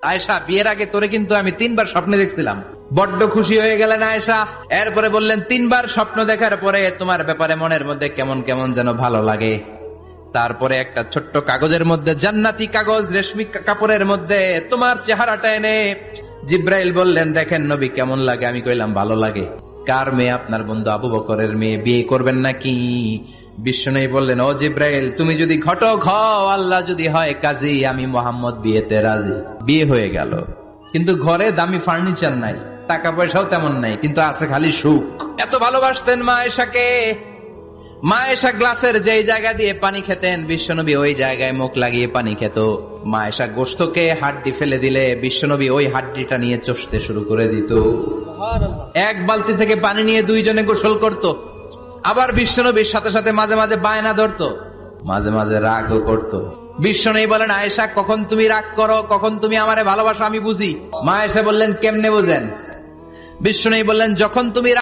আয়েশা, বিয়ের আগে তোরে কিন্তু আমি 3 বার স্বপ্নে দেখছিলাম। বড্ড খুশি হয়ে গেলেন আয়েশা। এরপরে বললেন, 3 বার স্বপ্ন দেখার পরে তোমার ব্যাপারে মনের মধ্যে কেমন কেমন যেন ভালো লাগে। তারপরে একটা ছোট্ট কাগজের মধ্যে, জান্নাতি কাগজ, রেশমি কাপড়ের মধ্যে তোমার চেহারাটা এনে জিব্রাইল বললেন, দেখেন নবী কেমন লাগে। আমি কইলাম, ভালো লাগে। কার মেয়ে? আপনার বন্ধু আবু বকরের মেয়ে। বিয়ে করবেন নাকি? বিশ্বনবী বললেন, ও জিব্রাইল, তুমি যদি ঘটক হও, আল্লাহ যদি হয় কাজী, আমি মোহাম্মদ বিয়েতে রাজি। বিয়ে হয়ে গেল, কিন্তু ঘরে দামি ফার্নিচার নাই, টাকা পয়সাও তেমন নাই, কিন্তু আছে খালি সুখ। এত ভালোবাসতেন মা আয়েশাকে। মা আয়েশা গ্লাসের যেই জায়গা দিয়ে পানি খেতেন, বিশ্বনবী ওই জায়গায় মুখ লাগিয়ে পানি খেত। মা আয়েশা গোশতকে হাড্ডি ফেলে দিলে বিশ্বনবী ওই হাড্ডিটা নিয়ে চষতে শুরু করে দিত। এক বালতি থেকে পানি নিয়ে 2 জনে গোসল করত। আবার বিশ্বনবীর সাথে সাথে মাঝে মাঝে বায়না ধরতো, মাঝে মাঝে রাগও করত। বিশ্বনবী বলেন, আয়েশা, কখন তুমি রাগ করো, কখন তুমি আমারে ভালোবাসো আমি বুঝি। মা আয়েশা বললেন, কেমনে বোঝেন? বিশ্বনবী বললেন, যখন তুমি